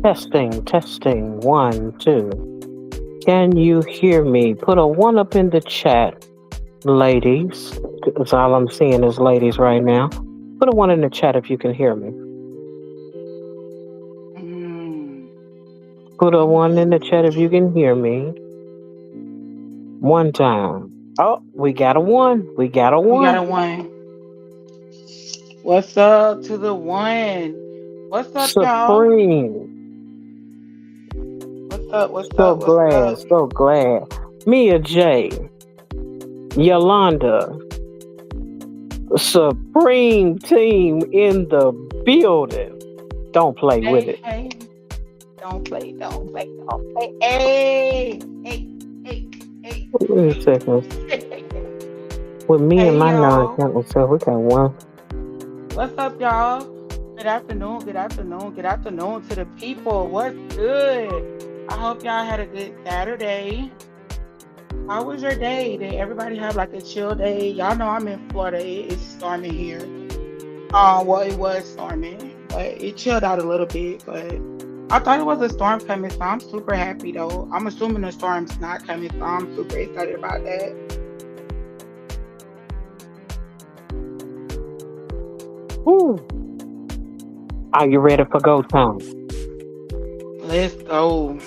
Testing, testing, one, two. Can you hear me? Put a one up in the chat, ladies. That's all I'm seeing is ladies right now. Put a one in the chat if you can hear me. Mm, Put a one in the chat if you can hear me. One time. Oh, we got a one. We got a we got a one. one. What's up to the one? What's up, y'all? Supreme. What's up? What's So up? What's glad, up? so glad. Mia J. Yolanda. Supreme team in the building. Don't play with Hey, it. hey. Don't play, don't play, don't play. Hey, hey, hey, hey, Wait a second. hey. With me and Hey, my y'all. nonsense self, we got one. What's up, y'all? Good afternoon, good afternoon, good afternoon to the people. What's good? I hope y'all had a good Saturday. How was your day? Did everybody have like a chill day? Y'all know I'm in Florida. It's storming here. Well, it was storming, but it chilled out a little bit. But I thought it was a storm coming, so I'm super happy though. I'm assuming the storm's not coming, so I'm super excited about that. Woo. Are you ready for go time? Let's go.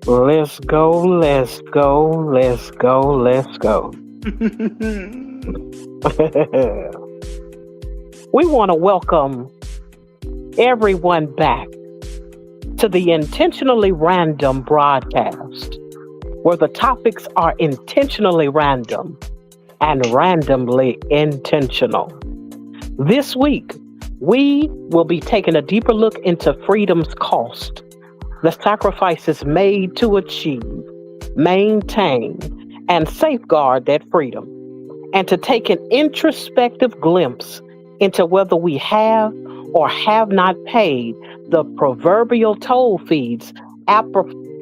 Let's go, let's go, let's go, let's go. We want to welcome everyone back to the Intentionally Random broadcast, where the topics are intentionally random and randomly intentional. This week, we will be taking a deeper look into freedom's cost, the sacrifices made to achieve, maintain, and safeguard that freedom, and to take an introspective glimpse into whether we have or have not paid the proverbial toll fees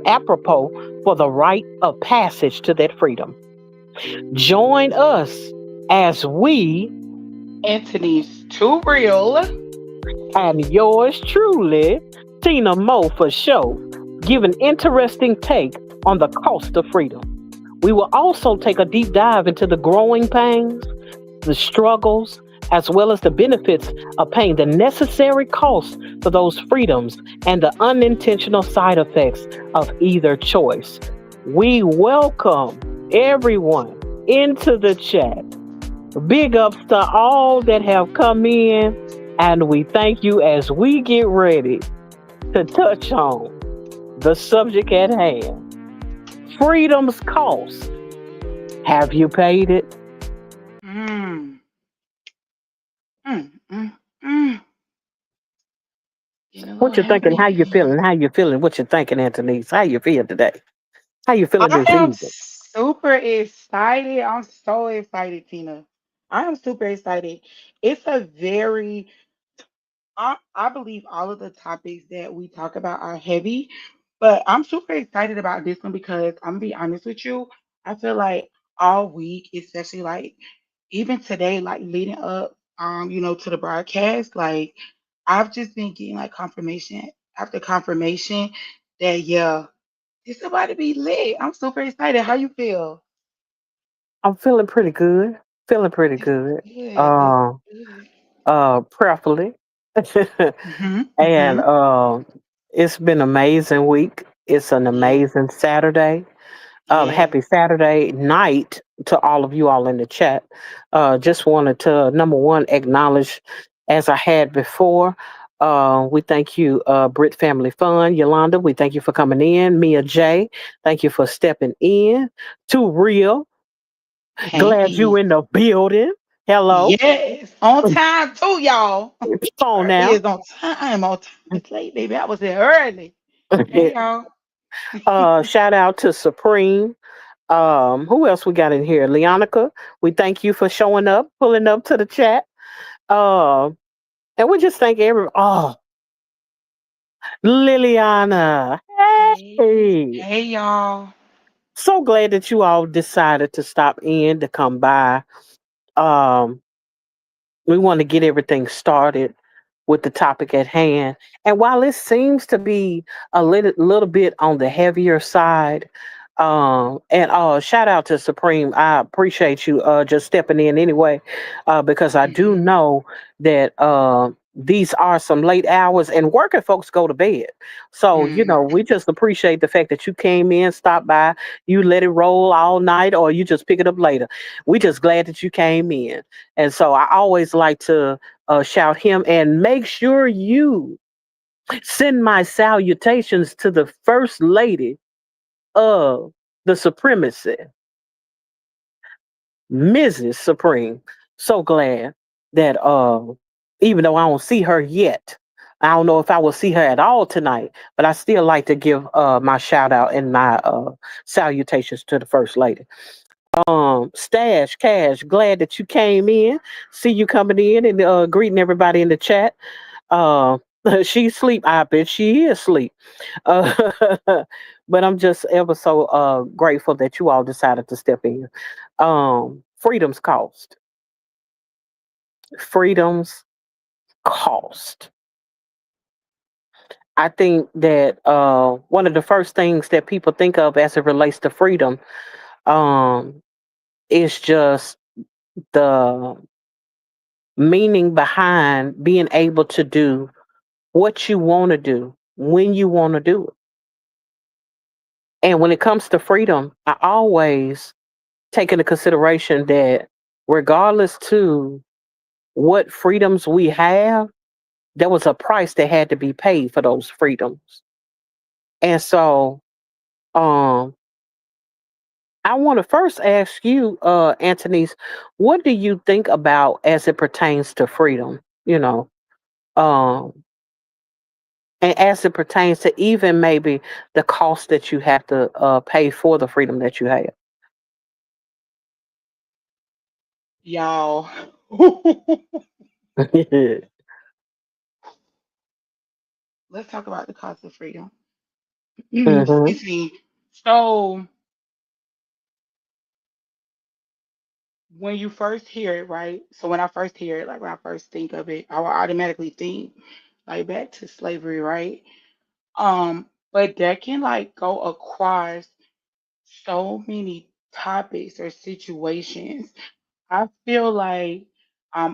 apropos for the rite of passage to that freedom. Join us as we Anthony's too real. and yours truly, Tina Moe for show, give an interesting take on the cost of freedom. We will also take a deep dive into the growing pains, the struggles, as well as the benefits of paying the necessary costs for those freedoms and the unintentional side effects of either choice. We welcome everyone into the chat. Big ups to all that have come in, and we thank you as we get ready to touch on the subject at hand, freedom's cost. Have you paid it? Mm, mm, mm, mm. Getting a little What you thinking? How you heavy. feeling? How you feeling? What you thinking, Anthony? How you feel today? How you feeling I this am evening? super excited. I'm so excited, Tina. I am super excited. It's a very I believe all of the topics that we talk about are heavy, but I'm super excited about this one because I'm gonna be honest with you. I feel like all week, especially like even today, like leading up, to the broadcast, like I've just been getting like confirmation after confirmation that yeah, it's about to be lit. I'm super excited. How you feel? I'm feeling pretty good. Feeling pretty It's good. good. It's Uh, good. Prayerfully. Mhm. And Mhm. it's been an amazing week. It's an Yeah. amazing Saturday. Yeah. Happy Saturday night to all of you all in the chat. Just wanted to, number one, acknowledge, as I had before, we thank you, Brit Family Fun, Yolanda. We thank you for coming in. Mia J, thank you for stepping in. Too Real, glad you Hey. in the building. Hello. Yes, on time too, y'all. Come on Early now. is on time is late, baby. I was there early. Hey, y'all. Shout out to Supreme. Who else we got in here? Leonica, we thank you for showing up, pulling up to the chat. Um, and we just thank every Liliana. Hey, Hey. hey, y'all. So glad that you all decided to stop in to come by. Um, we want to get everything started. with the topic at hand. And while it seems to be a little bit on the heavier side, and shout out to Supreme. I appreciate you just stepping in anyway, because I do Mhm. know that these are some late hours and working folks go to bed. So, Mhm. we just appreciate the fact that you came in, stopped by, you let it roll all night, or you just pick it up later. We just glad that you came in. And so I always like to shout him and make sure you send my salutations to the first lady of the supremacy, Mrs. Supreme. So glad that even though I don't see her yet, I don't know if I will see her at all tonight, but I still like to give my shout out and my salutations to the first lady. Stash Cash, glad that you came in. See you coming in and greeting everybody in the chat. Uh, she's asleep. I bet she is asleep. Uh, but I'm just ever so grateful that you all decided to step in. Freedom's cost. Freedom's cost. I think that one of the first things that people think of as it relates to freedom um, is just the meaning behind being able to do what you want to do when you want to do it. And when it comes to freedom, I always take into consideration that regardless to what freedoms we have, there was a price that had to be paid for those freedoms. And so um I want to first ask you, Anthony's, what do you think about as it pertains to freedom? You know, um, and as it pertains to even maybe the cost that you have to pay for the freedom that you have. Y'all. Let's talk about the cost of freedom. Hmm. Excuse me. So when you first hear it, right? So when I first hear it, like when I first think of it, I will automatically think like back to slavery, right? But that can like go across so many topics or situations. I feel like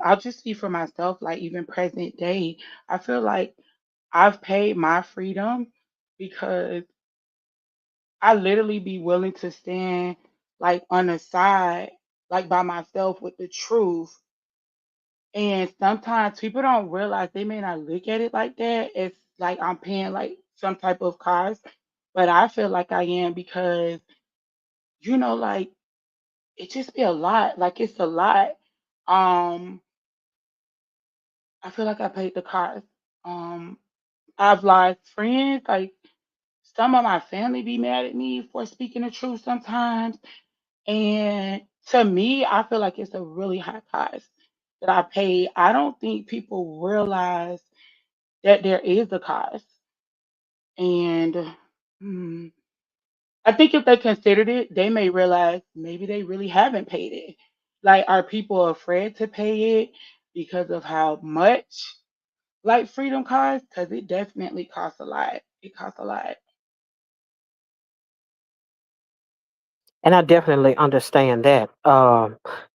I'll just speak for myself, like even present day, I feel like I've paid my freedom because I literally be willing to stand like on the side, like by myself with the truth. And sometimes people don't realize they may not look at it like that. It's like I'm paying like some type of cost, but I feel like I am because like it just be a lot. Like it's a lot. Um, I feel like I paid the cost. Um, I've lost friends. Like some of my family be mad at me for speaking the truth sometimes. And to me, I feel like it's a really high cost that I paid. I don't think people realize that there is a cost. And hmm, I think if they considered it, they may realize maybe they really haven't paid it. Like, are people afraid to pay it because of how much like freedom costs? Because it definitely costs a lot. It costs a lot. And I definitely understand that.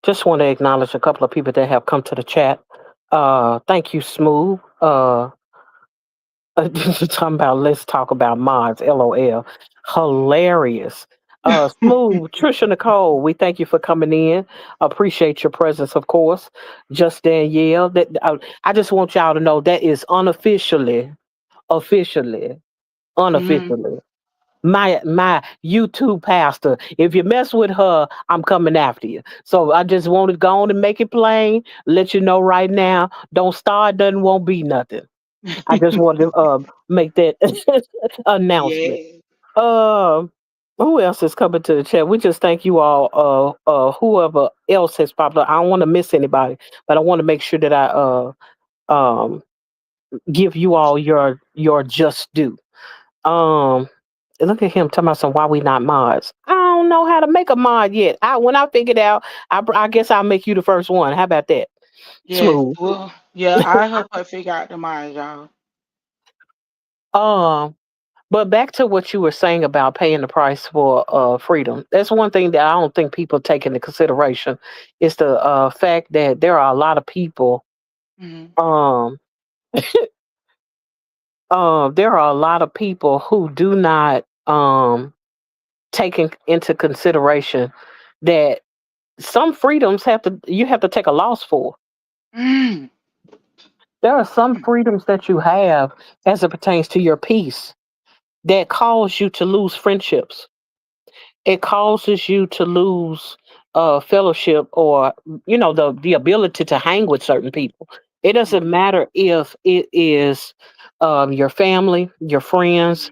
Just want to acknowledge a couple of people that have come to the chat. Thank you, Smooth. Talking about let's talk about mods. LOL. Hilarious. Smooth, Trisha Nicole, we thank you for coming in. Appreciate your presence, of course. Just Danielle. That I just want y'all to know that is officially, Hmm. unofficially my YouTube pastor. If you mess with her, I'm coming after you. So I just want to go on and make it plain. Let you know right now. Don't start. Doesn't won't be nothing. I just wanted to make that announcement. Yeah. Um, who else is coming to the chat? We just thank you all. Whoever else has popped up. I don't want to miss anybody, but I want to make sure that I um give you all your just due. Um, Look at him talking about some why we not mods. I don't know how to make a mod yet. When I figure it out, I guess I'll make you the first one. How about that? Yes. Smooth. Well, yeah, I help her figure out the mind, y'all. Um, but back to what you were saying about paying the price for freedom. That's one thing that I don't think people take into consideration is the fact that there are a lot of people. Hmm. Um, there are a lot of people who do not take into consideration that some freedoms have to take a loss for. Mm. There are some freedoms that you have as it pertains to your peace that cause you to lose friendships. It causes you to lose fellowship or the ability to hang with certain people. It doesn't matter if it is your family, your friends.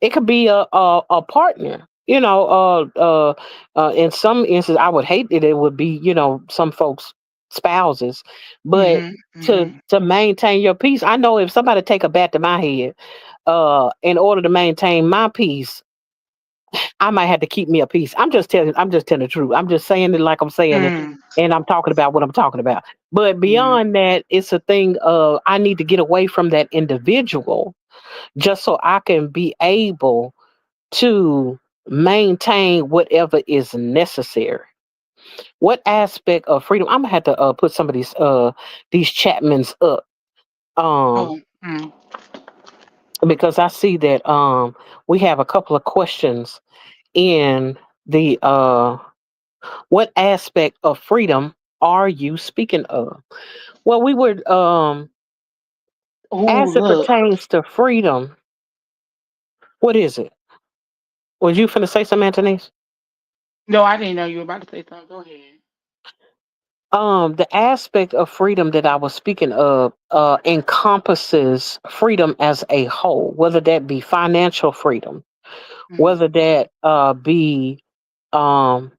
It could be a partner. In some instances, I would hate that it would be some folks spouses, but Hmm. to Hmm. to maintain your peace, I know if somebody take a bat to my head, in order to maintain my peace, I might have to keep me a peace. I'm just telling the truth. I'm just saying it like I'm saying it, Mm. and I'm talking about what I'm talking about. But Hmm. beyond that, it's a thing of I need to get away from that individual just so I can be able to maintain whatever is necessary. What aspect of freedom? I'm gonna have to put some of these Chapmans up, um, Oh. Mm. because I see that we have a couple of questions in the what aspect of freedom are you speaking of? Well, we would Oh, as it look. pertains to freedom. What is it? Was you finna say something, Anthony? No, I didn't know you were about to say something. Go ahead. The aspect of freedom that I was speaking of encompasses freedom as a whole, whether that be financial freedom, Mm. whether that be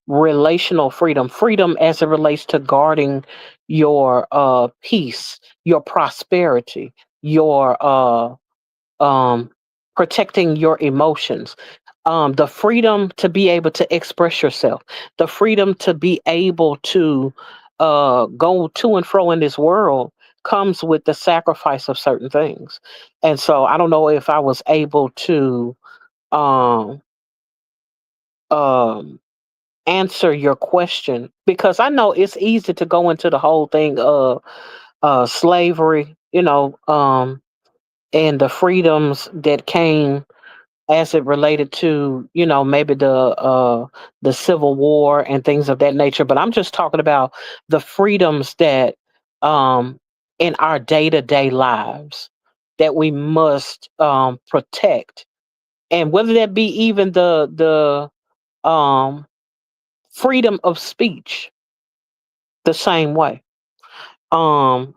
relational freedom, freedom as it relates to guarding your peace, your prosperity, your um, protecting your emotions, the freedom to be able to express yourself, the freedom to be able to go to and fro in this world comes with the sacrifice of certain things. And so I don't know if I was able to um, um, answer your question because I know it's easy to go into the whole thing of slavery, and the freedoms that came as it related to maybe the civil war and things of that nature, but I'm just talking about the freedoms that um in our day-to-day lives that we must protect, and whether that be even the freedom of speech the same way. um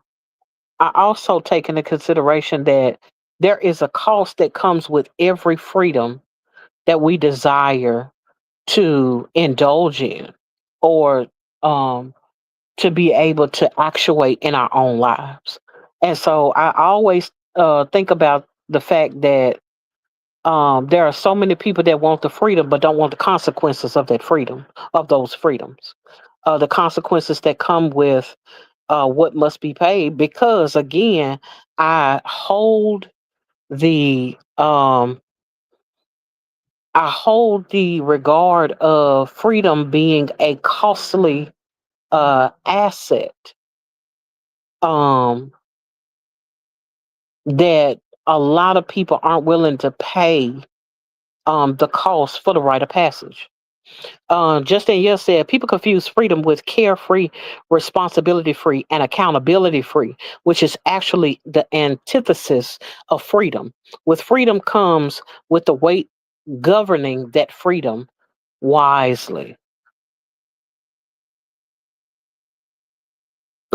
I also take into consideration that there is a cost that comes with every freedom that we desire to indulge in or um, to be able to actuate in our own lives. And so I always think about the fact that there are so many people that want the freedom but don't want the consequences of that freedom, of those freedoms, the consequences that come with what must be paid. Because again, I hold the I hold the regard of freedom being a costly asset um, that a lot of people aren't willing to pay the cost for the rite of passage. Justin Yes said people confuse freedom with carefree, responsibility free, and accountability free, which is actually the antithesis of freedom. With freedom comes with the weight governing that freedom wisely.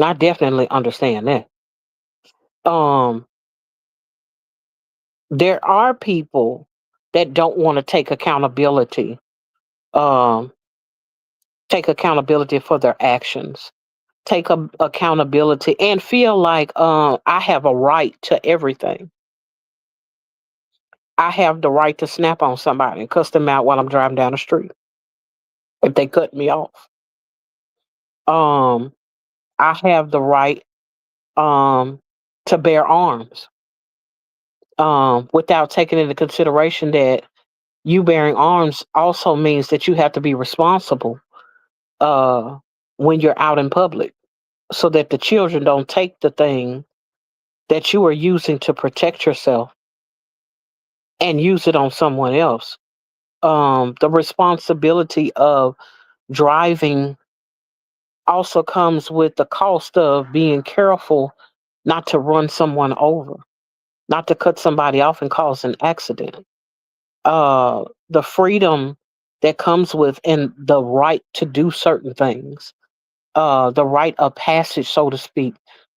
I definitely understand that. Um, there are people that don't want to um, take accountability for their actions, take accountability, and feel like I have a right to everything. I have the right to snap on somebody and cuss them out while I'm driving down the street if they cut me off. Um, I have the right um, to bear arms, without taking into consideration that you bearing arms also means that you have to be responsible uh, when you're out in public, so that the children don't take the thing that you are using to protect yourself and use it on someone else. The responsibility of driving also comes with the cost of being careful not to run someone over, not to cut somebody off and cause an accident. The freedom that comes with and the right to do certain things, the right of passage, so to speak,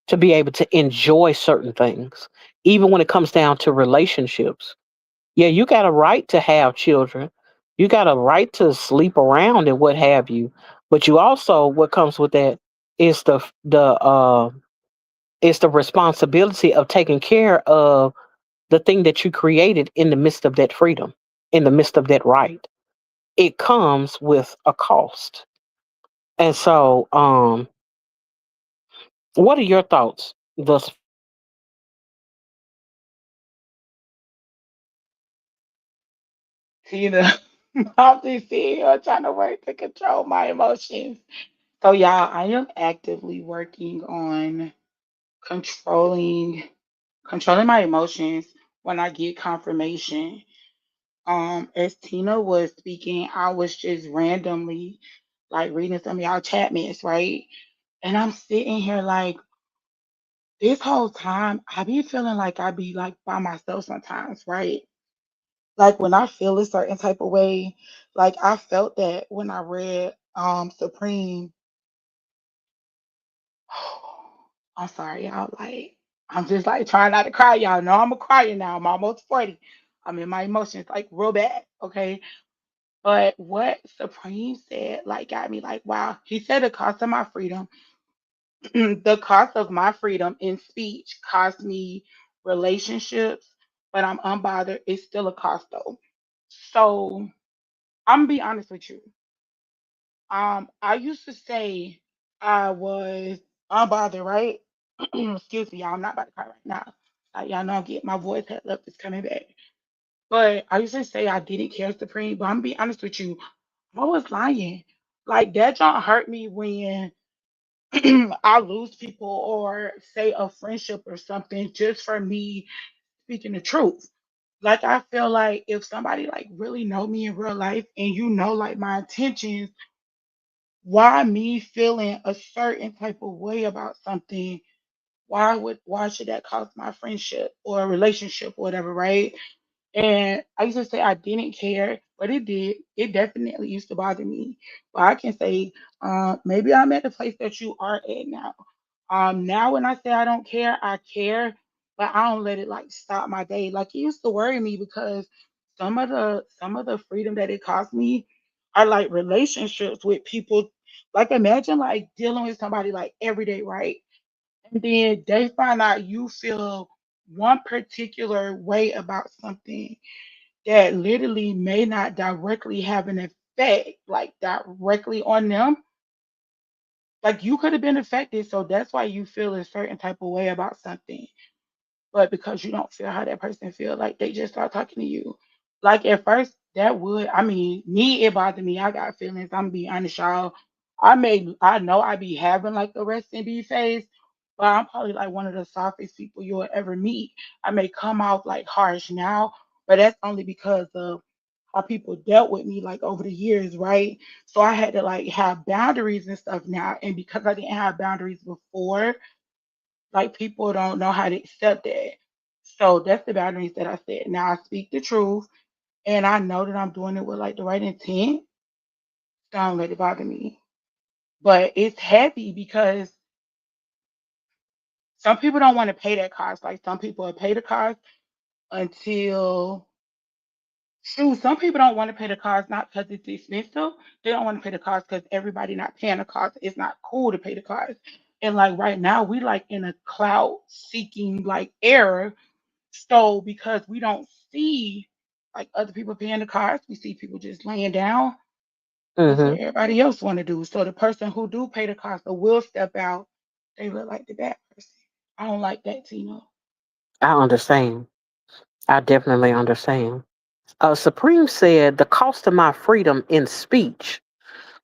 to be able to enjoy certain things, even when it comes down to relationships. Yeah, you got a right to have children. You got a right to sleep around and what have you. But you also, what comes with that is the responsibility of taking care of the thing that you created in the midst of that freedom, in the midst of that right. It comes with a cost. And so, what are your thoughts thus? Tina, I'm just sitting here trying to work to control my emotions. So, y'all, I am actively working on controlling controlling my emotions when I get confirmation. As Tina was speaking, I was just randomly like reading some of y'all chat mess, right? And I'm sitting here like this whole time, I be feeling like I be like by myself sometimes, right? Like when I feel a certain type of way, like I felt that when I read Supreme. I'm sorry, y'all. Like I'm just like trying not to cry, y'all. Know I'm a crier now. I'm almost 40. I'm in my emotions like real bad. Okay. But what Supreme said like got me like, wow. He said the cost of my freedom, the cost of my freedom in speech cost me relationships, but I'm unbothered. It's still a cost though. So I'm gonna be honest with you. I used to say I was unbothered, right? Excuse me, y'all. I'm not about to cry right now. Y'all know I'm getting my voice head up is coming back. But I used to say I didn't care Supreme, but I'm gonna be honest with you. I was lying. Like that don't hurt me when I lose people or say a friendship or something just for me speaking the truth. Like I feel like if somebody like really know me in real life and you know like my intentions, why me feeling a certain type of way about something, why should that cost my friendship or a relationship or whatever, right? And I used to say I didn't care, but it did. It definitely used to bother me. But I can say, maybe I'm at the place that you are at now. Now when I say I don't care, I care, but I don't let it like stop my day. Like it used to worry me because some of the freedom that it cost me are like relationships with people. Like imagine like dealing with somebody like every day, right? And then they find out you feel one particular way about something that literally may not directly have an effect, like directly on them. Like you could have been affected, so that's why you feel a certain type of way about something. But because you don't feel how that person feel, like they just start talking to you. Like at first, that would, I mean, me, it bothered me. I got feelings. I'm gonna be honest, y'all. I know I be having like the rest and be phase, but I'm probably like one of the softest people you'll ever meet. I may come off like harsh now, but that's only because of how people dealt with me like over the years, right? So I had to like have boundaries and stuff now. And because I didn't have boundaries before, like people don't know how to accept that. So that's the boundaries that I said. Now I speak the truth and I know that I'm doing it with like the right intent. So don't let it bother me. But it's heavy because some people don't want to pay that cost. Like some people will pay the cost until shoot, some people don't want to pay the cost not because it's expensive. They don't want to pay the cost because everybody not paying the cost. It's not cool to pay the cost. And like right now, we like in a cloud seeking like era. So because we don't see like other people paying the cost, we see people just laying down. That's what Hmm. everybody else want to do. So the person who do pay the cost will step out they look like the bad person. I don't like that, Tina. I understand. I definitely understand. Supreme said the cost of my freedom in speech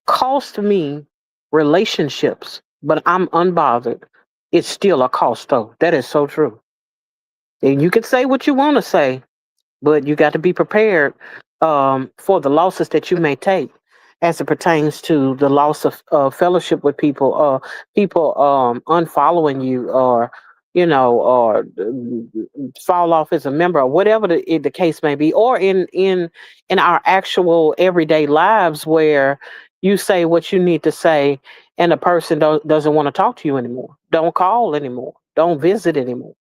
cost me relationships, but I'm unbothered. It's still a cost, though. That is so true. And you can say what you want to say, but you got to be prepared for the losses that you may take as it pertains to the loss of fellowship with people, people unfollowing you, or or fall off as a member, or whatever the case may be, or in our actual everyday lives where you say what you need to say, and the person doesn't want to talk to you anymore, don't call anymore, don't visit anymore,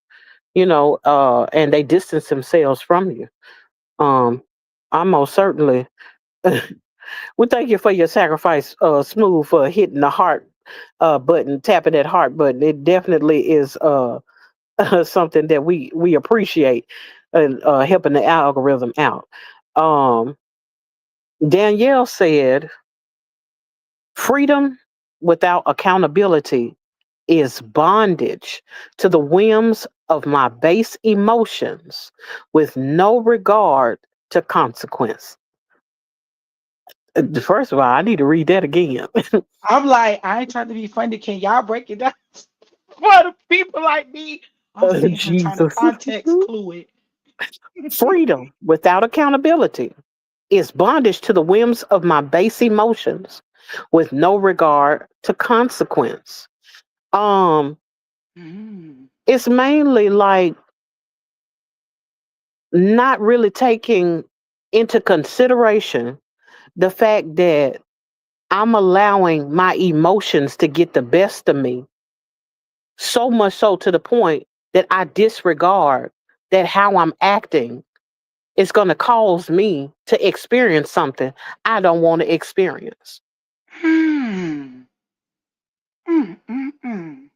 and they distance themselves from you. um, I most certainly we thank you for your sacrifice, Smooth, for hitting the heart button, tapping that heart button. It definitely is something that we appreciate, and helping the algorithm out. Um, Danielle said, "Freedom without accountability is bondage to the whims of my base emotions, with no regard to consequence." First of all, I need to read that again. I'm like, I ain't trying to be funny. Can y'all break it down for the people like me? I'm sitting here trying to Jesus. context clue it. Freedom without accountability is bondage to the whims of my base emotions, with no regard to consequence. Um, Mm. it's mainly like not really taking into consideration the fact that I'm allowing my emotions to get the best of me, so much so to the point that I disregard that how I'm acting is going to cause me to experience something I don't want to experience. Hmm. Mm.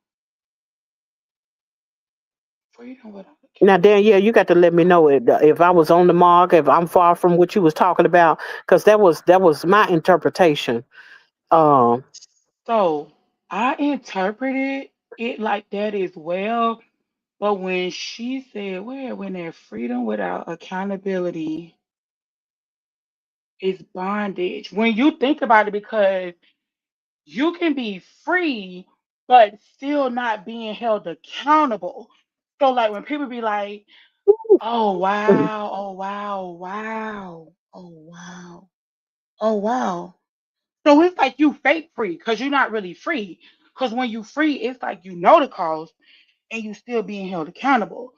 Freedom without Now, accountability. Dan, yeah, you got to let me know if I was on the mark, if I'm far from what you was talking about, because that was my interpretation. Um, So I interpreted it like that as well. But when she said, "Where when there's freedom without accountability is bondage," when you think about it, because you can be free, but still not being held accountable. So, like when people be like, "Oh wow, oh wow, wow, oh wow, oh wow," so it's like you fake free because you're not really free. Because when you free, it's like you know the cause and you still being held accountable.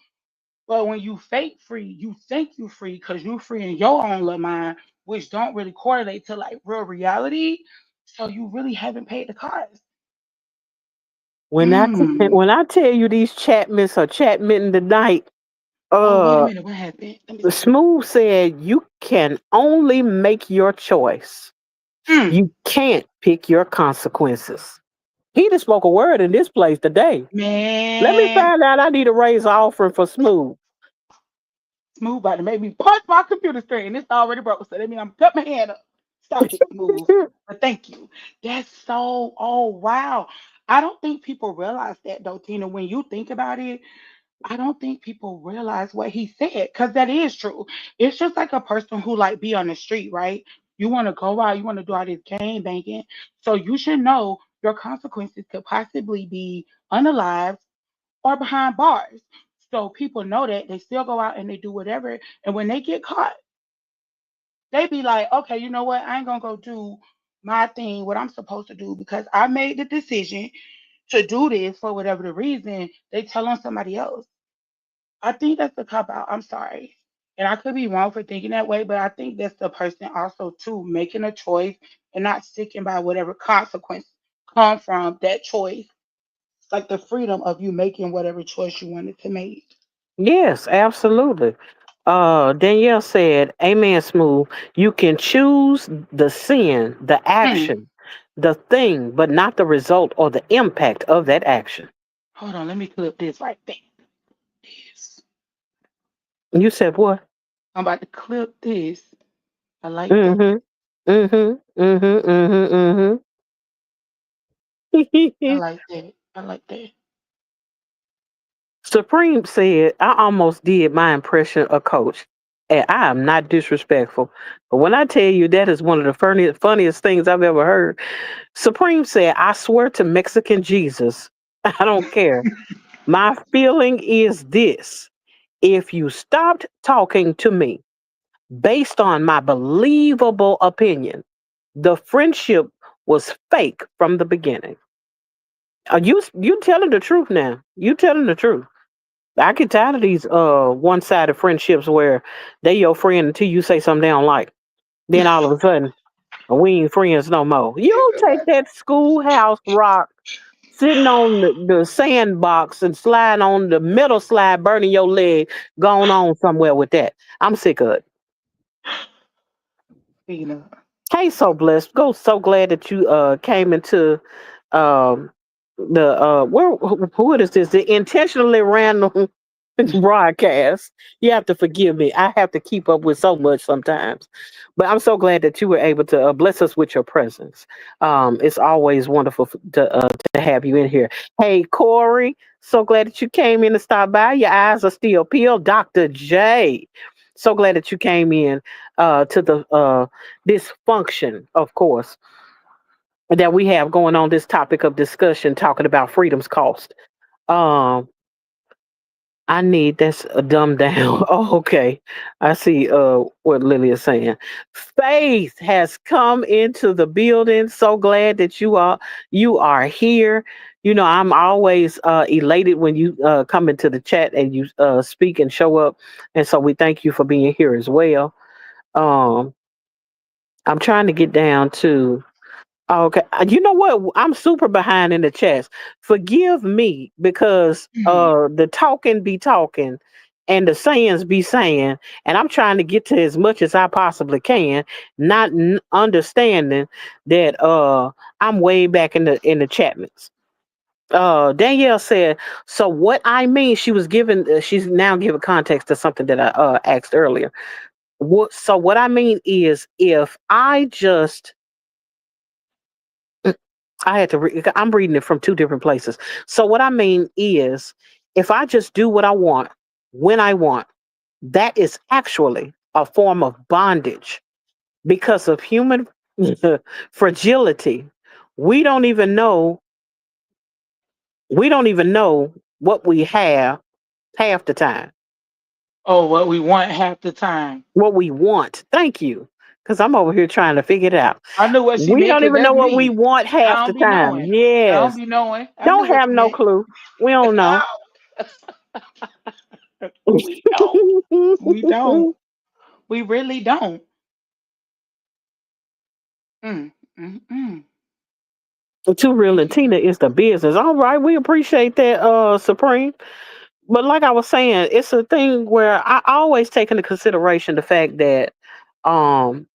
But when you fake free, you think you free because you free in your own little mind, which don't really correlate to like real reality. So you really haven't paid the cost. Mm. when I tell you these chatments are chatmitting tonight, Oh, wait a uh, minute. What happened? Let me see. Smooth said you can only make your choice. Mm. You can't pick your consequences. He just spoke a word in this place today. Let me Man, find out. I need to raise an offering for Smooth. Smooth about to make me punch my computer screen. It's already broke. So that means I'm put my hand up. Stop it, Smooth. But thank you. That's so, oh, wow. I don't think people realize that though, Tina. When you think about it, I don't think people realize what he said because that is true. It's just like a person who like be on the street, right? You want to go out, you want to do all this game banking, so you should know your consequences could possibly be unalived or behind bars. So people know that they still go out and they do whatever, and when they get caught, they be like, okay, you know what? I ain't gonna go do my thing, what I'm supposed to do because I made the decision to do this for whatever the reason. They tell on somebody else. I think that's the cop out. I'm sorry. And I could be wrong for thinking that way, but I think that's the person also too making a choice and not sticking by whatever consequence come from that choice. Like the freedom of you making whatever choice you wanted to make. Yes, absolutely. Danielle said, "Amen, Smooth. You can choose the sin, the Mm. action, the thing, but not the result or the impact of that action." Hold on, let me clip this right there. This. You said what? I'm about to clip this. I like that. Mm-hmm. Mm-hmm. Mm-hmm. Mm-hmm. I Mm-hmm. like that. I like that. Supreme said, I almost did my impression of Coach. And I am not disrespectful. But when I tell you that is one of the funniest things I've ever heard, Supreme said, I swear to Mexican Jesus, I don't care. My feeling is this: if you stopped talking to me based on my believable opinion, the friendship was fake from the beginning. You telling the truth now. You telling the truth. I get tired of these one sided friendships where they your friend until you say something they don't like. Then all of a sudden, we ain't friends no more. You take that schoolhouse rock sitting on the sandbox and sliding on the metal slide, burning your leg, going on somewhere with that. I'm sick of it. Tina. Hey, so blessed. Go so glad that you came into um the what is this? The intentionally random broadcast. You have to forgive me. I have to keep up with so much sometimes. But I'm so glad that you were able to bless us with your presence. It's always wonderful to have you in here. Hey, Corey, so glad that you came in to stop by. Your eyes are still peeled. Dr. J, so glad that you came in to the this function, of course, that we have going on this topic of discussion, talking about freedom's cost. Um, I need that's a dumb down. Oh, okay. I see what Lily is saying. Faith has come into the building. So glad that you are here. You know, I'm always elated when you come into the chat and you speak and show up. And so we thank you for being here as well. Um, I'm trying to get down to okay. You know what? I'm super behind in the chats. Forgive me because Mhm. the talking be talking and the sayings be saying, and I'm trying to get to as much as I possibly can, not understanding that I'm way back in the Chapmans. Danielle said, so what I mean, she was given, she's now giving context to something that I asked earlier. So what I mean is if I just I had to I'm reading it from two different places. So what I mean is if I just do what I want when I want, that is actually a form of bondage because of human fragility. We don't even know we don't even know what we have half the time. Oh, what we want half the time. What we want. Thank you. Because I'm over here trying to figure it out. I knew what she We meant don't because even know that's what we me. want I half the don't be time. knowing. I don't Yes. be knowing. I knew Don't what have you no meant. clue. We don't know. We don't. We don't. We really don't. Mm, mm, mm. Too real Thank and you. Tina is the business. All right, we appreciate that, Supreme. But like I was saying, it's a thing where I always take into consideration the fact that um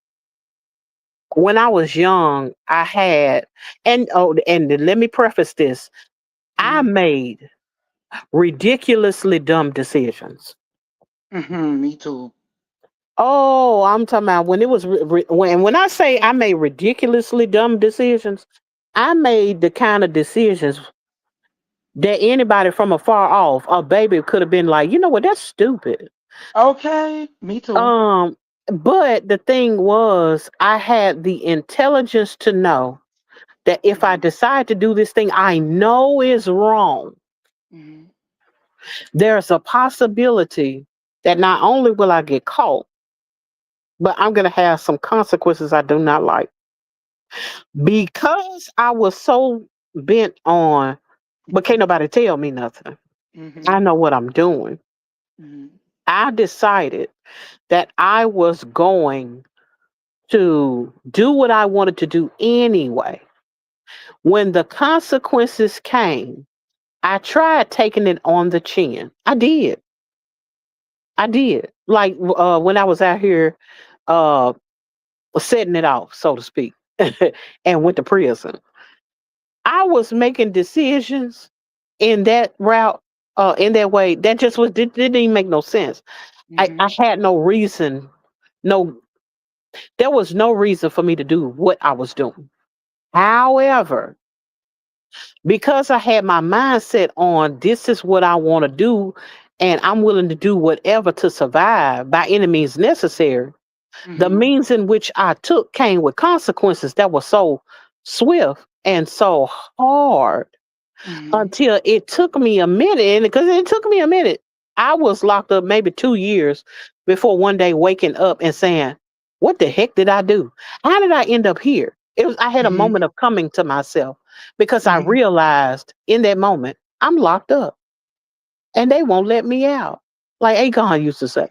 when I was young, I had and let me preface this. I Mm, made ridiculously dumb decisions. me too. Oh, I'm talking about when it was when I say I made ridiculously dumb decisions, I made the kind of decisions that anybody from afar off, a baby could have been like, you know what, that's stupid. Okay. Me too. Um, but the thing was, I had the intelligence to know that if I Mm, decide to do this thing I know is wrong, mm, there's a possibility that not only will I get caught, but I'm going to have some consequences I do not like. Because I was so bent on, but can't nobody tell me nothing. I mm, know what I'm doing. mm, I decided that I was going to do what I wanted to do anyway. When the consequences came, I tried taking it on the chin. I did. I did. Like when I was out here uh, setting it off, so to speak, and went to prison. I was making decisions in that route, in that way, that just didn't even make no sense. I mm. had no reason, no, there was no reason for me to do what I was doing. However, Because I had my mindset on this is what I want to do, and I'm willing to do whatever to survive by any means necessary. The Mhm. means in which I took came with consequences that were so swift and so hard Mhm. until it took me a minute. And because it took me a minute, I was locked up maybe 2 years before one day waking up and saying, "What the heck did I do? How did I end up here?" I had a Mhm. moment of coming to myself because I Mhm. realized in that moment I'm locked up and they won't let me out, like Akon used to say.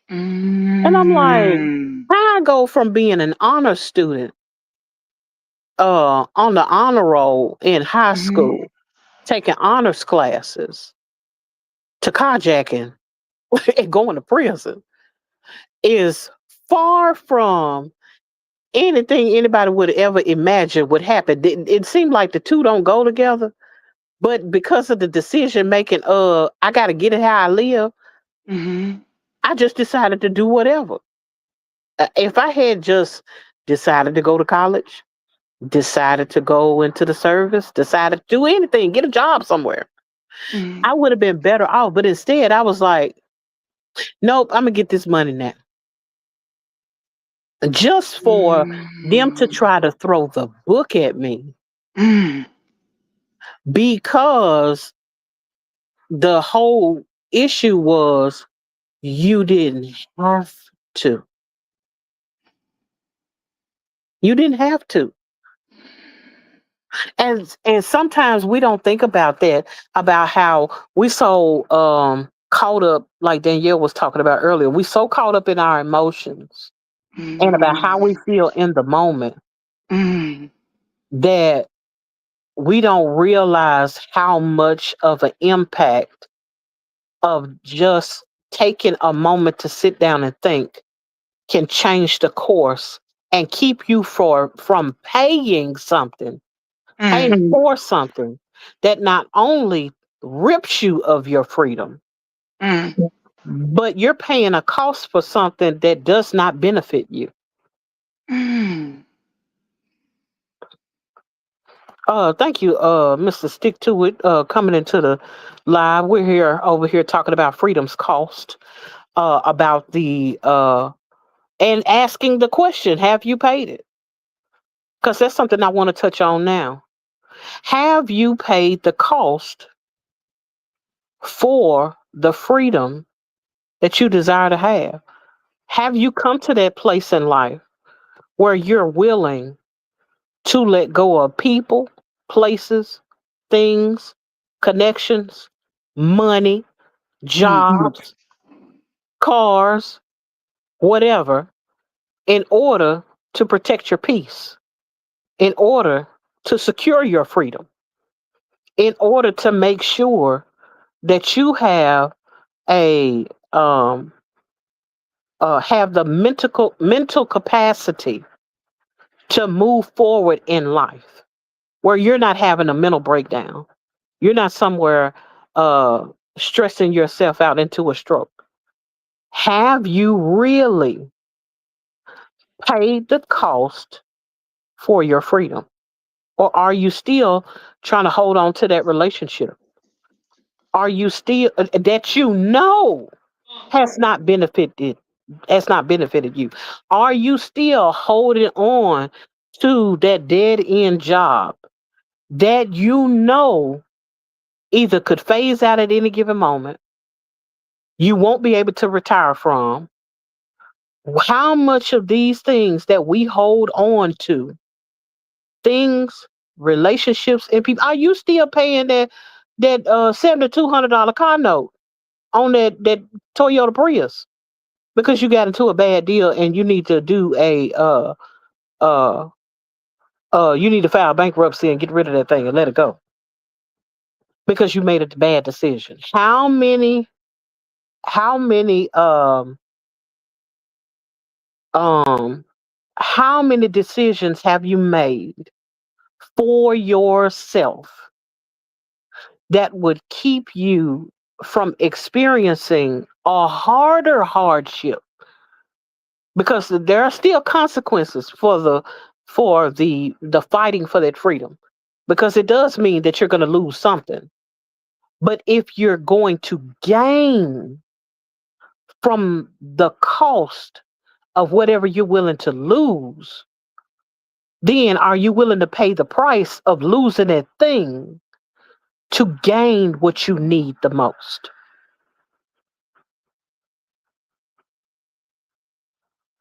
And I'm like, Mm. how I go from being an honor student on the honor roll in high Mhm. school, taking honors classes, to carjacking and going to prison is far from anything anybody would ever imagine would happen. It seemed like the two don't go together, but because of the decision making, I got to get it how I live. Mhm. I just decided to do whatever. If I had just decided to go to college, decided to go into the service, decided to do anything, get a job somewhere, Mhm. I would have been better off. But instead, I was like, nope, I'm gonna get this money now, just for them to Mm. try to throw the book at me Mm. because the whole issue was you didn't have to. You didn't have to. And sometimes we don't think about that, about how we so caught up, like Danielle was talking about earlier. We so caught up in our emotions and about how we Mm. feel in the moment Mm. that we don't realize how much of an impact of just taking a moment to sit down and think can change the course and keep you from paying Mm. for something that not only rips you of your freedom, Mm. but you're paying a cost for something that does not benefit you. Mm. Thank you, Mr. Stick to It, coming into the live. We're here over here talking about freedom's cost, about the and asking the question, have you paid it? Because that's something I want to touch on now. Have you paid the cost for the freedom that you desire to have? Have you come to that place in life where you're willing to let go of people, places, things, connections, money, Mm. jobs, cars, whatever, in order to protect your peace, in order to secure your freedom, in order to make sure that you a um have the mental capacity to move forward in life where you're not having a mental breakdown. You're not somewhere uh stressing yourself out into a stroke. Have you really paid the cost for your freedom? Or are you still trying to hold on to that relationship? Are you still that you know has not benefited you? Are you still holding on to that dead end job that you know either could phase out at any given moment, you won't be able to retire from? How much of these things that we hold on to, things, relationships, and people, are you still paying that $7,200 car note on that Toyota Prius because you got into a bad deal and you need to do a uh you need to file bankruptcy and get rid of that thing and let it go because you made a bad decision? How many um how many decisions have you made for yourself that would keep you from experiencing a harder hardship? Because there are still consequences for the fighting for that freedom. because it does mean that you're going to lose something. But if you're going to gain from the cost of whatever you're willing to lose, then are you willing to pay the price of losing that thing to gain what you need the most?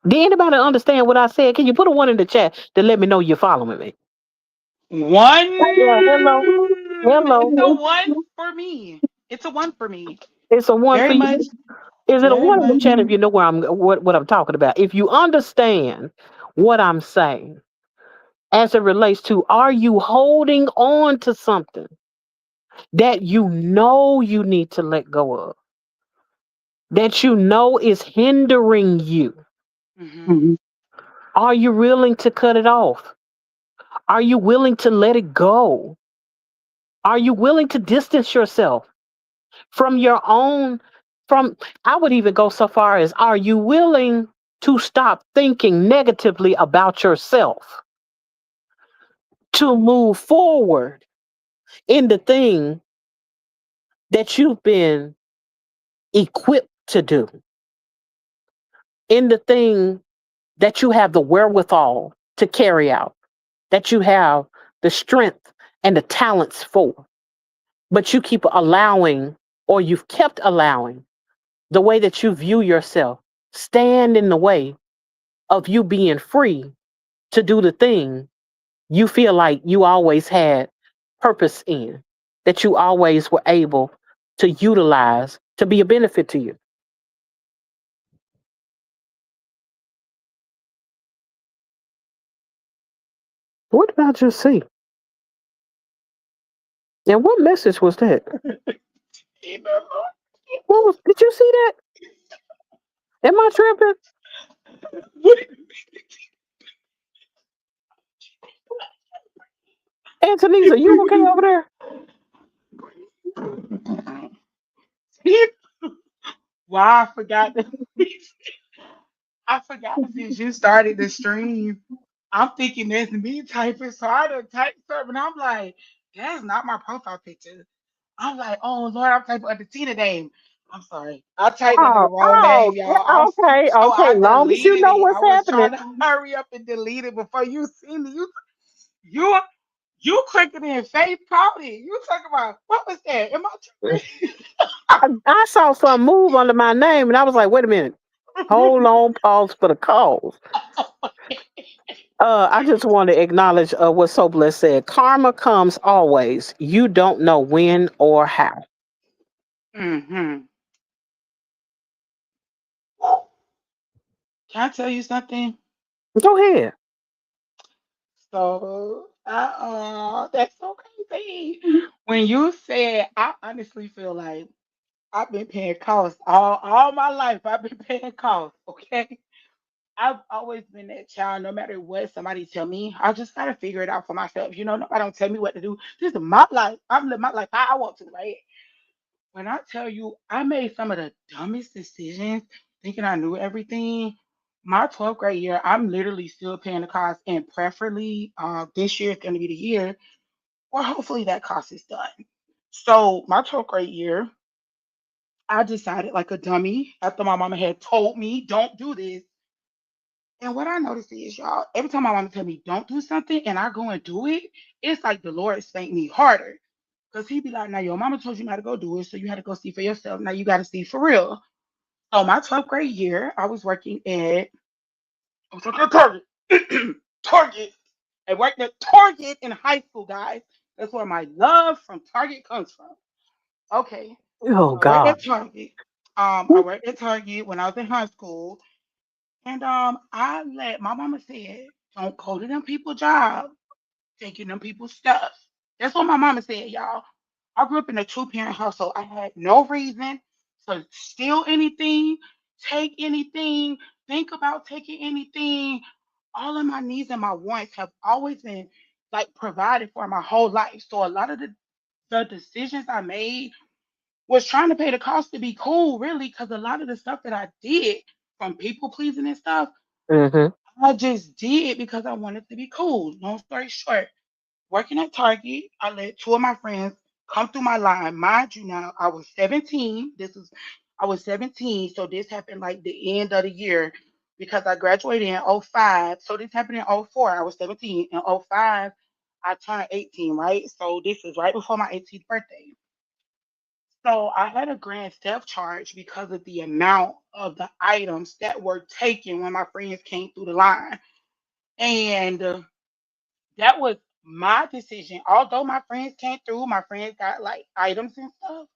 Did anybody understand what I said? Can you put a one in the chat to let me know you're following me? Yeah, hello. It's Hello. a one for me. It's a one for me. It's a one for Very you. much. Is it a Very one in the much. chat if you know where what I'm talking about? If you understand what I'm saying as it relates to, are you holding on to something that you know you need to let go of, that you know is hindering you? Hmm. Are you willing to cut it off? Are you willing to let it go? Are you willing to distance yourself from your own? From, I would even go so far as, are you willing to stop thinking negatively about yourself to move forward in the thing that you've been equipped to do, in the thing that you have the wherewithal to carry out, that you have the strength and the talents for, but you keep allowing, or you've kept allowing, the way that you view yourself stand in the way of you being free to do the thing you feel like you always had purpose in, that you always were able to utilize to be a benefit to you. What did I just see? And what message was that? What was, did you see that? Am I tripping? Antonisa, you okay over there? Why I forgot that. I forgot since you started the stream. I'm thinking that's me typing, so I done typed something. I'm like, that's not my profile picture. I'm like, oh Lord, I'm typing under Tina name. I'm sorry. I typed under the Oh, wrong name, y'all. okay, So okay. I Long as you deleted know it. what's I was happening. trying to hurry up and delete it before you see me. You you clicking in faith pouty. You talking about what was that? Am I tripping? I saw some move under my name, and I was like, wait a minute. Hold on, pause for the cause. I just want to acknowledge what So Blessed said. Karma comes always. You don't know when or how. Hmm. Can I tell you something? Go ahead. So, that's so crazy. When you said, I honestly feel like I've been paying costs all my life. I've been paying costs. Okay, I've always been that child. No matter what somebody tell me, I just gotta figure it out for myself. Nobody don't tell me what to do. This is my life. I'm living my life how I want to, right? When I tell you, I made some of the dumbest decisions, thinking I knew everything. My 12th grade year, I'm literally still paying the cost, and preferably this year is going to be the year where hopefully that cost is done. So, my 12th grade year, I decided like a dummy after my mama had told me, don't do this. And what I noticed is, y'all, every time my mama tell me don't do something and I go and do it, it's like the Lord spanked me harder. Because he'd be like, now your mama told you not to go do it, so you had to go see for yourself. Now you got to see for real. So my 12th grade year, I was working at Target. Target. I worked at Target in high school, guys. That's where my love from Target comes from. Okay. Oh I worked God. at Target. I worked at Target when I was in high school. And I let my mama said, don't go to them people job taking them people's stuff. That's what my mama said, y'all. I grew up in a two-parent household. I had no reason to steal anything, take anything, think about taking anything. All of my needs and my wants have always been like provided for my whole life. So a lot of the decisions I made was trying to pay the cost to be cool, really, because a lot of the stuff that I did, from people pleasing and stuff, Mm-hmm. I just did because I wanted to be cool. Long story short, Working at Target, I let two of my friends come through my line. Mind you, now I was 17. I was 17, so this happened like the end of the year because I graduated in '05. So this happened in '04. I was 17. In '05, I turned 18, right? So this is right before my 18th birthday. So I had a grand theft charge because of the amount of the items that were taken when my friends came through the line. And that was my decision. Although my friends came through, my friends got like items and stuff.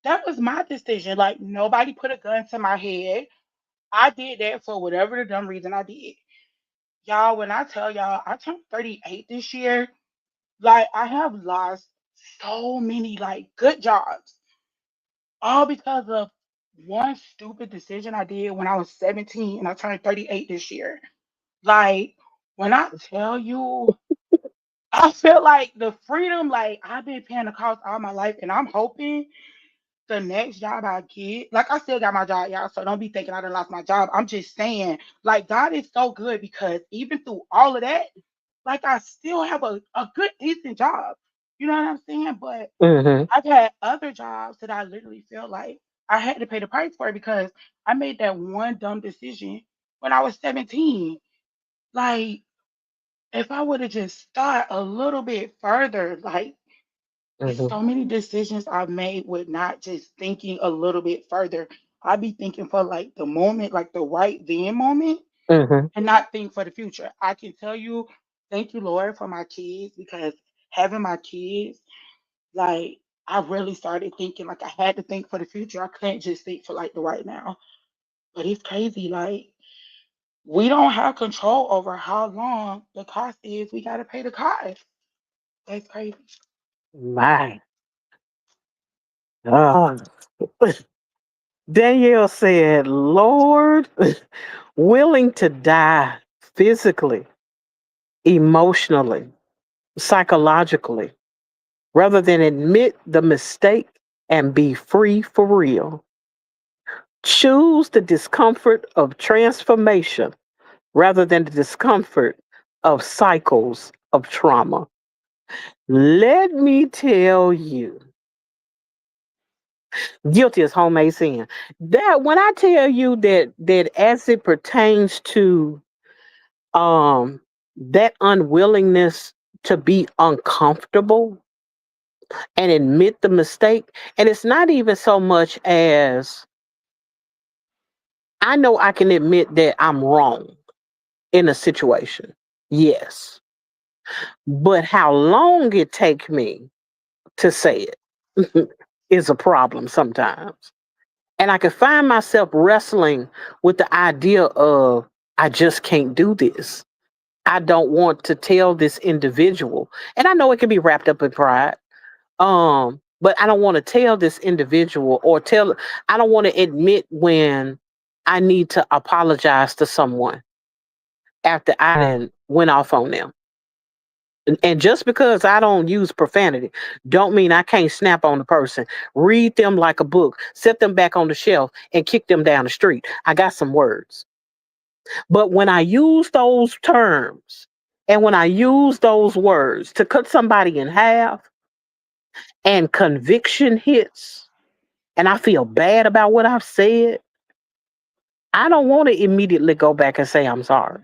That was my decision. Like nobody put a gun to my head. I did that for whatever the dumb reason I did. Y'all, when I tell y'all I turned 38 this year, like I have lost so many like good jobs. All because of one stupid decision I did when I was 17 and I turned 38 this year. Like when I tell you I feel like the freedom, like I've been paying the cost all my life, and I'm hoping the next job I get, like I still got my job, y'all. So don't be thinking I done lost my job. I'm just saying, like God is so good because even through all of that, like I still have a good, decent job. You know what I'm saying? But Mm-hmm. I've had other jobs that I literally feel like I had to pay the price for because I made that one dumb decision when I was 17. Like if I would have just thought a little bit further, like it's Mm-hmm. so many decisions I've made with not just thinking a little bit further. I be thinking for like the moment, like the right then moment, Mm-hmm. and not think for the future. I can tell you, thank you, Lord, for my kids because having my kids, like I really started thinking like I had to think for the future. I couldn't just think for like the right now. But it's crazy, like we don't have control over how long the cost is. We gotta pay the cost. That's crazy. My. Oh. Danielle said, Lord, willing to die physically, emotionally, psychologically, rather than admit the mistake and be free for real. Choose the discomfort of transformation rather than the discomfort of cycles of trauma. Let me tell you, guilty as homemade sin. That when I tell you that as it pertains to um that unwillingness to be uncomfortable and admit the mistake, and it's not even so much as I know I can admit that I'm wrong in a situation. Yes. But how long it take me to say it is a problem sometimes. And I can find myself wrestling with the idea of I just can't do this. I don't want to tell this individual. And I know it can be wrapped up in pride. But I don't want to tell this individual or tell I don't want to admit when I need to apologize to someone after I done went off on them. And just because I don't use profanity, don't mean I can't snap on the person, read them like a book, set them back on the shelf, and kick them down the street. I got some words. But when I use those terms and when I use those words to cut somebody in half and conviction hits and I feel bad about what I've said, I don't want to immediately go back and say I'm sorry.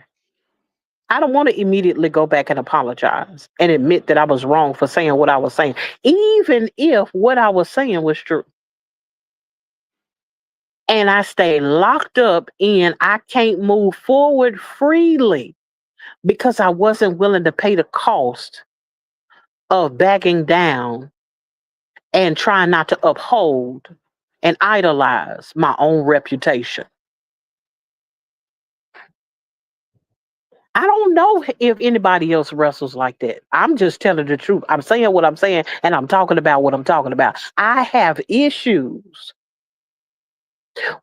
I don't want to immediately go back and apologize and admit that I was wrong for saying what I was saying, even if what I was saying was true. And I stay locked up in I can't move forward freely because I wasn't willing to pay the cost of backing down and trying not to uphold and idolize my own reputation. I don't know if anybody else wrestles like that. I'm just telling the truth. I'm saying what I'm saying and I'm talking about what I'm talking about. I have issues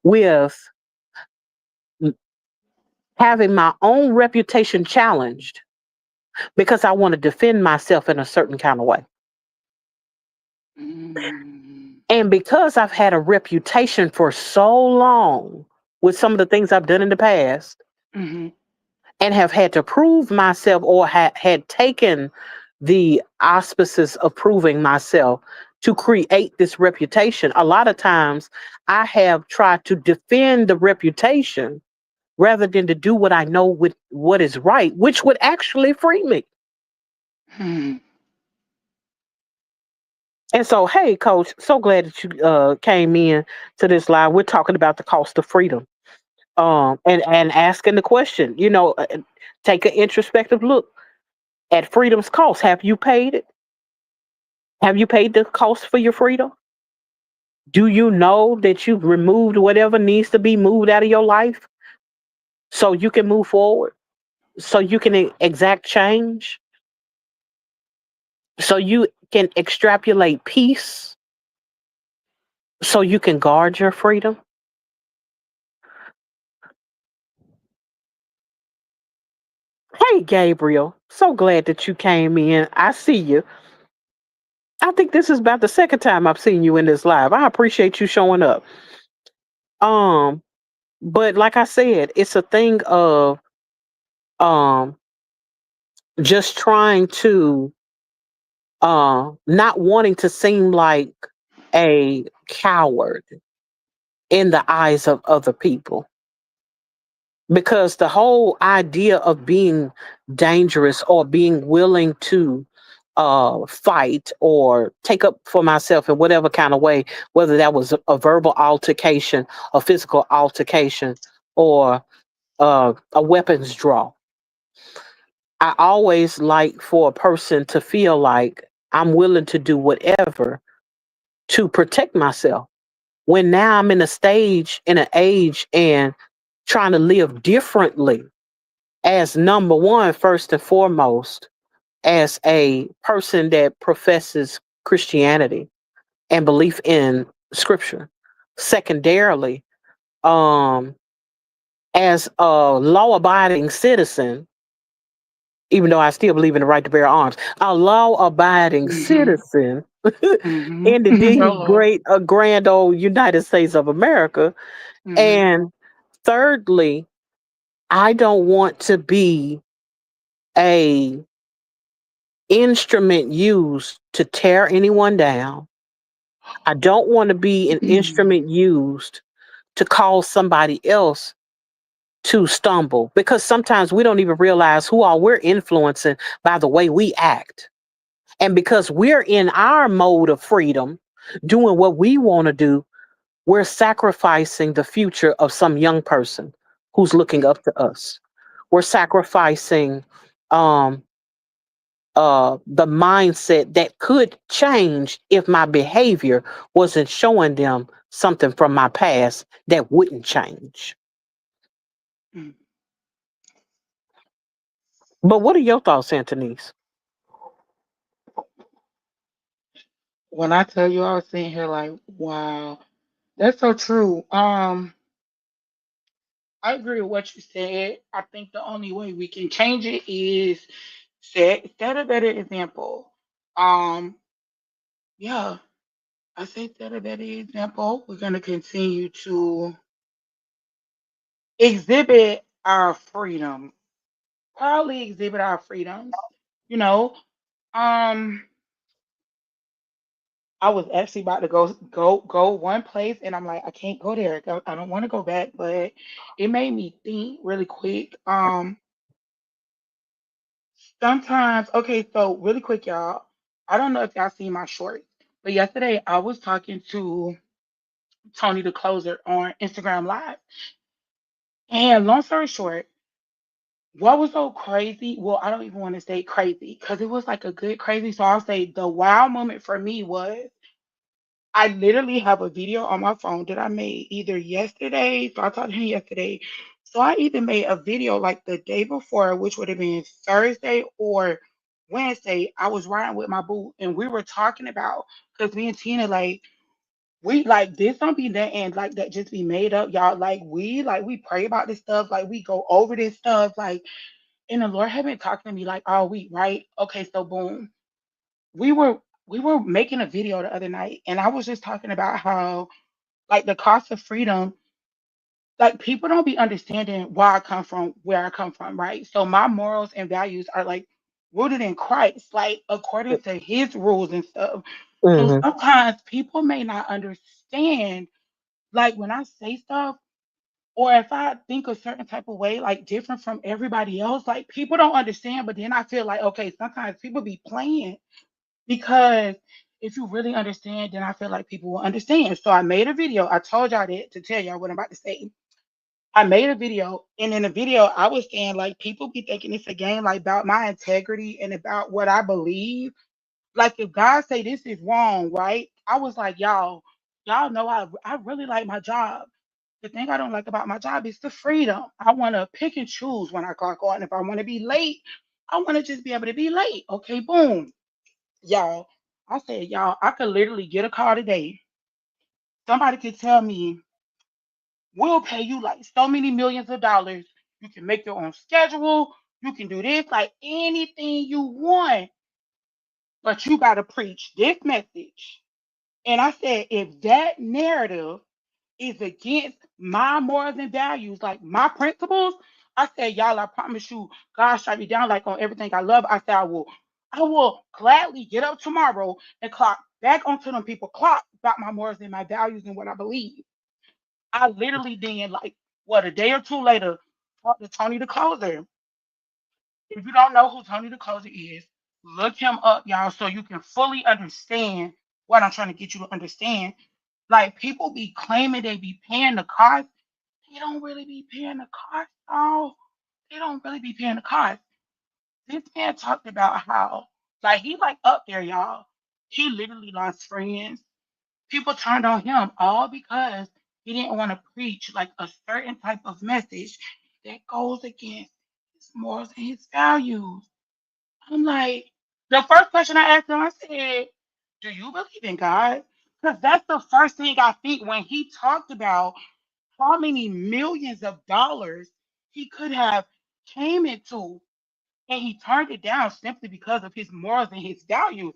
with having my own reputation challenged because I want to defend myself in a certain kind of way. Mm, And because I've had a reputation for so long with some of the things I've done in the past mhm, and have had to prove myself or had taken the auspices of proving myself to create this reputation. A lot of times I have tried to defend the reputation rather than to do what I know with what is right, which would actually free me. Hmm. And so, hey, coach, so glad that you came in to this live. We're talking about the cost of freedom. And asking the question, take an introspective look at freedom's cost. Have you paid it? Have you paid the cost for your freedom? Do you know that you've removed whatever needs to be moved out of your life so you can move forward, so you can exact change, so you can extrapolate peace, so you can guard your freedom? Hey, Gabriel, so glad that you came in. I see you. I think this is about the second time I've seen you in this live. I appreciate you showing up. Um, but like I said, it's a thing of um just trying to not wanting to seem like a coward in the eyes of other people, because the whole idea of being dangerous or being willing to fight or take up for myself in whatever kind of way, whether that was a verbal altercation, a physical altercation, or a weapons draw. I always like for a person to feel like I'm willing to do whatever to protect myself. When now I'm in a stage, in an age, and trying to live differently as number one, first and foremost, as a person that professes Christianity and belief in scripture. Secondarily, um, as a law abiding citizen, even though I still believe in the right to bear arms, a law abiding Hmm. citizen Hmm. in the Oh. great, grand old United States of America. Hmm. And thirdly, I don't want to be a instrument used to tear anyone down. I don't want to be an instrument used to cause somebody else to stumble, because sometimes we don't even realize who all we're influencing by the way we act. And because we're in our mode of freedom, doing what we want to do, we're sacrificing the future of some young person who's looking up to us. We're sacrificing um, the mindset that could change if my behavior wasn't showing them something from my past that wouldn't change. But what are your thoughts, Antonise? When I tell you, I was sitting here like, wow, that's so true. I agree with what you said. I think the only way we can change it is set a better example. Um, yeah, I say set a better example. We're gonna continue to exhibit our freedom, proudly exhibit our freedoms. You know, um, I was actually about to go one place, and I'm like, I can't go there. I don't want to go back, but it made me think really quick. Sometimes, okay, so really quick, y'all. I don't know if y'all seen my shorts, but yesterday I was talking to Tony the closer on Instagram Live, and long story short, what was so crazy? Well, I don't even want to say crazy because it was like a good crazy. So I'll say the wow moment for me was I literally have a video on my phone that I made either yesterday. So I talked to him yesterday. So I either made a video like the day before, which would have been Thursday or Wednesday. I was riding with my boo and we were talking about, because me and Tina, like, we like this don't be that and like that just be made up, y'all. We pray about this stuff, like we go over this stuff, like, and the Lord had been talking to me like all week, right? Okay, so boom, we were we were making a video the other night, and I was just talking about how like the cost of freedom, like people don't be understanding where I come from, right? So my morals and values are like rooted in Christ, like according to his rules and stuff. So Mm-hmm. sometimes people may not understand, like when I say stuff, or if I think a certain type of way, like different from everybody else, like people don't understand. But then I feel like, okay, sometimes people be playing because if you really understand, then I feel like people will understand. So I made a video. I told y'all that to tell y'all what I'm about to say. I made a video, and in the video, I was saying like people be thinking it's a game, like about my integrity and about what I believe. Like if God say this is wrong, right? I was like, y'all know I really like my job. The thing I don't like about my job is the freedom. I want to pick and choose when I clock on. If I want to be late, I want to just be able to be late. Okay, boom, y'all. I said, y'all, I could literally get a call today. Somebody could tell me, we'll pay you like so many millions of dollars. You can make your own schedule. You can do this, like anything you want, but you got to preach this message. And I said, if that narrative is against my morals and values, like my principles, I said, y'all, I promise you, God shot me down like on everything I love. I said, I will gladly get up tomorrow and clock back onto them people clock about my morals and my values and what I believe. I literally then, like, what, a day or two later, talked to Tony the Closer. If you don't know who Tony the Closer is, look him up, y'all, so you can fully understand what I'm trying to get you to understand. Like, people be claiming they be paying the cost. They don't really be paying the cost, y'all. They don't really be paying the cost. This man talked about how, like, he like up there, y'all. He literally lost friends. People turned on him all because he didn't want to preach like a certain type of message that goes against his morals and his values. I'm like, the first question I asked him, I said, do you believe in God? Because that's the first thing I think when he talked about how many millions of dollars he could have came into, and he turned it down simply because of his morals and his values.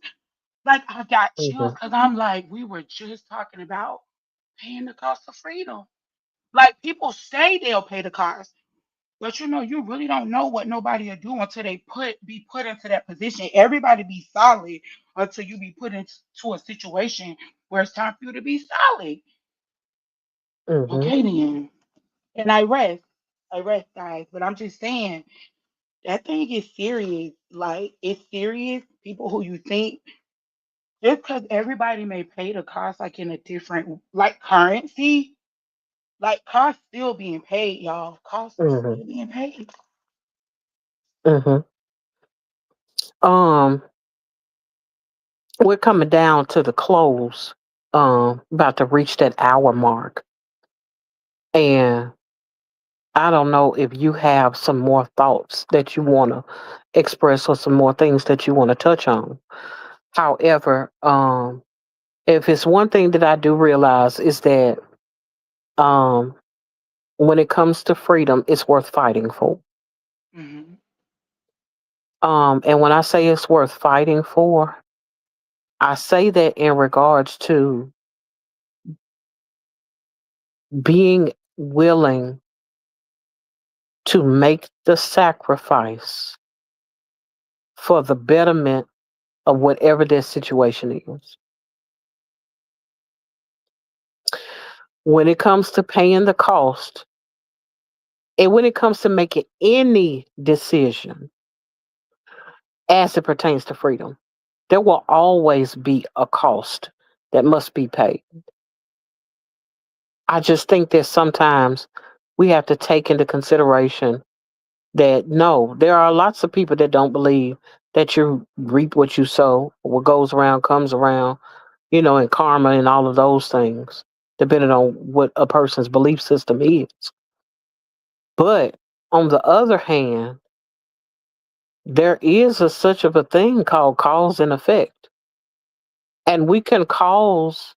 Like I got chills Mm-hmm. because I'm like, we were just talking about paying the cost of freedom. Like people say they'll pay the cost, but you really don't know what nobody will do until they be put into that position. Everybody be solid until you be put into a situation where it's time for you to be solid. Mm-hmm. Okay then. And I rest, guys. But I'm just saying that thing is serious. Like it's serious. People who you think just because everybody may pay the cost like in a different like currency, like costs still being paid, y'all. Costs are Mm-hmm. still being paid. Mm-hmm. Um, we're coming down to the close. About to reach that hour mark, and I don't know if you have some more thoughts that you want to express or some more things that you want to touch on. However, if it's one thing that I do realize is that um, when it comes to freedom, it's worth fighting for. Hmm. And when I say it's worth fighting for, I say that in regards to being willing to make the sacrifice for the betterment of whatever their situation is. When it comes to paying the cost, and when it comes to making any decision as it pertains to freedom, there will always be a cost that must be paid. I just think that sometimes we have to take into consideration that no, there are lots of people that don't believe that you reap what you sow, what goes around comes around, and karma and all of those things, depending on what a person's belief system is. But on the other hand, there is such of a thing called cause and effect. And we can cause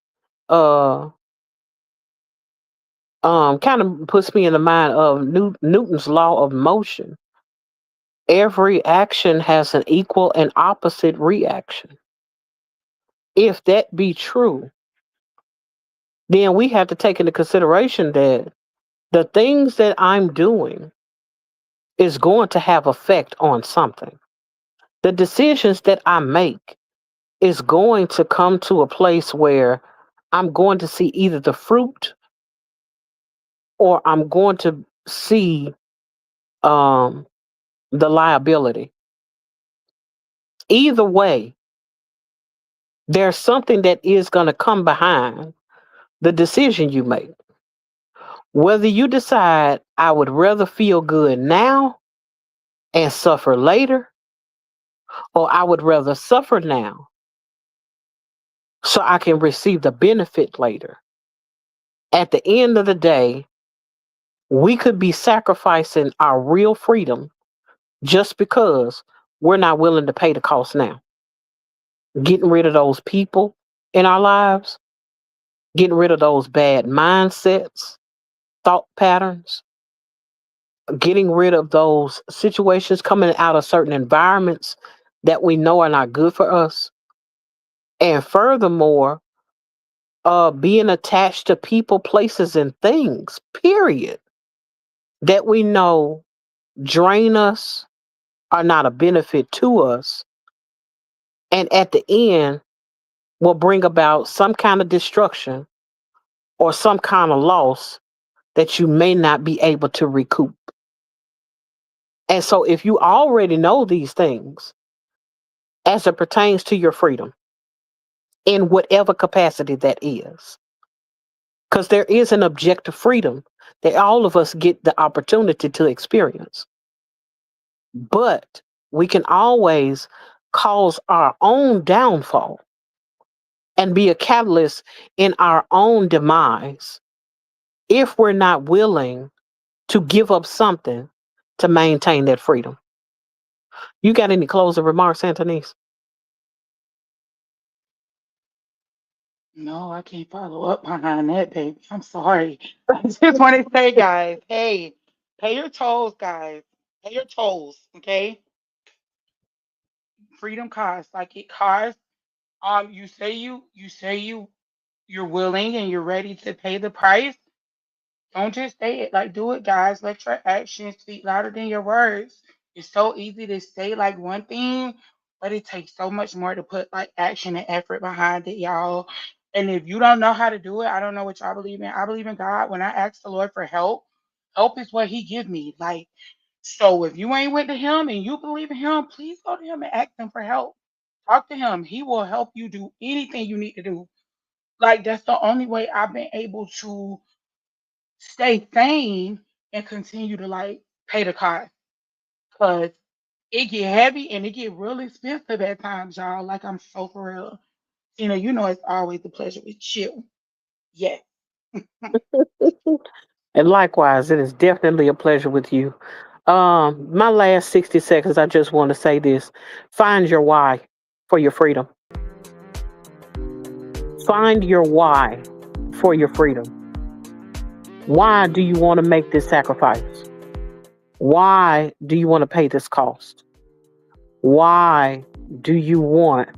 uh kind of puts me in the mind of Newton's law of motion. Every action has an equal and opposite reaction. If that be true, then we have to take into consideration that the things that I'm doing is going to have effect on something. The decisions that I make is going to come to a place where I'm going to see either the fruit or I'm going to see um, the liability. Either way, there's something that is going to come behind the decision you make. Whether you decide I would rather feel good now and suffer later, or I would rather suffer now so I can receive the benefit later. At the end of the day, we could be sacrificing our real freedom just because we're not willing to pay the cost now. Getting rid of those people in our lives, getting rid of those bad mindsets, thought patterns, getting rid of those situations coming out of certain environments that we know are not good for us. And furthermore, being attached to people, places, and things, period, that we know drain us, are not a benefit to us, and at the end will bring about some kind of destruction or some kind of loss that you may not be able to recoup. And so, if you already know these things as it pertains to your freedom, in whatever capacity that is, because there is an objective freedom that all of us get the opportunity to experience. But we can always cause our own downfall and be a catalyst in our own demise if we're not willing to give up something to maintain that freedom. You got any closing remarks, Antonise? No, I can't follow up behind that, baby. I'm sorry. I just want to say, guys, hey, pay your tolls, guys. Pay your tolls, okay? Freedom costs. Like it costs. You're willing and you're ready to pay the price. Don't just say it. Like do it, guys. Let your actions speak louder than your words. It's so easy to say like one thing, but it takes so much more to put like action and effort behind it, y'all. And if you don't know how to do it, I don't know what y'all believe in. I believe in God. When I ask the Lord for help, help is what He give me. Like so, if you ain't went to Him and you believe in Him, please go to Him and ask Him for help. Talk to Him. He will help you do anything you need to do. Like that's the only way I've been able to stay sane and continue to like pay the cost. Cause it get heavy and it get real expensive at times, y'all. Like I'm so for real. You know it's always a pleasure with you. Yes. And likewise, it is definitely a pleasure with you. My last 60 seconds, I just want to say this. Find your why for your freedom. Find your why for your freedom. Why do you want to make this sacrifice? Why do you want to pay this cost? Why do you want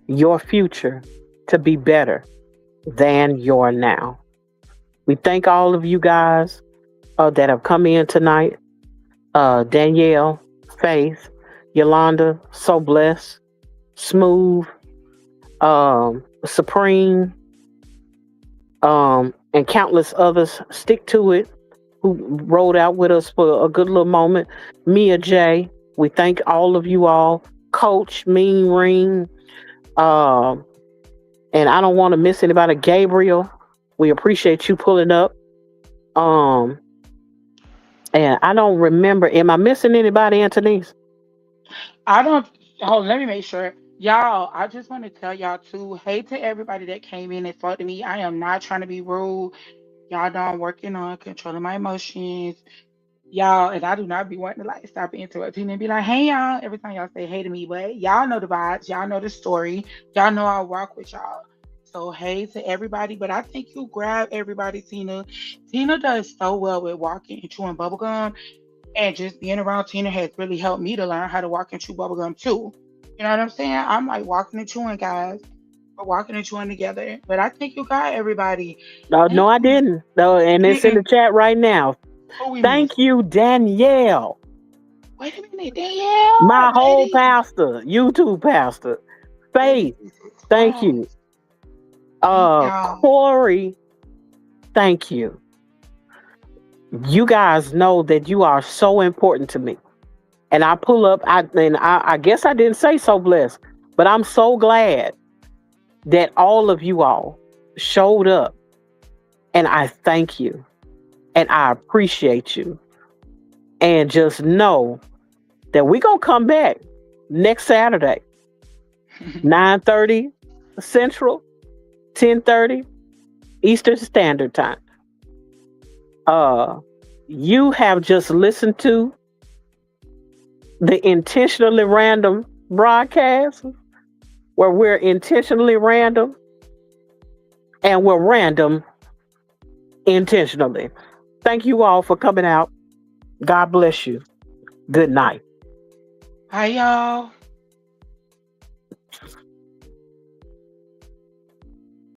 your future to be better than your now? We thank all of you guys that have come in tonight. Danielle, Faith, Yolanda, So Blessed, Smooth, Supreme, and countless others. Stick to it who rode out with us for a good little moment. Mia J, we thank all of you all. Coach, Mean Ring, um, and I don't want to miss anybody. Gabriel, we appreciate you pulling up. Um, and I don't remember. Am I missing anybody, Antonise? I don't hold let me make sure. Y'all, I just want to tell y'all too, hey to everybody that came in and talked to me. I am not trying to be rude. Y'all know I'm working on controlling my emotions. Y'all, and I do not be wanting to like stop interrupting and be like, hey y'all, every time y'all say hey to me, but y'all know the vibes, y'all know the story, y'all know I walk with y'all. So hey to everybody, but I think you grab everybody, Tina. Tina does so well with walking and chewing bubblegum, and just being around Tina has really helped me to learn how to walk and chew bubblegum too. You know what I'm saying? I'm like walking and chewing, guys. We're walking and chewing together. But I think you got everybody. No, Thank I you. didn't. No, and You it's in the didn't. chat right now. Who we Thank missed? you, Danielle. Wait a minute, Danielle, My whole ladies. pastor, YouTube pastor, Ladies, Faith, this is thank fast. you. Thank y'all. Corey, thank you. You guys know that you are so important to me. And I pull up, I guess I didn't say so blessed, but I'm so glad that all of you all showed up. And I thank you and I appreciate you. And just know that we're going to come back next Saturday, 9:30 Central, 10:30 Eastern Standard Time. Uh, you have just listened to the intentionally random broadcast where we're intentionally random and we're random intentionally. Thank you all for coming out. God bless you. Good night. Hi, y'all.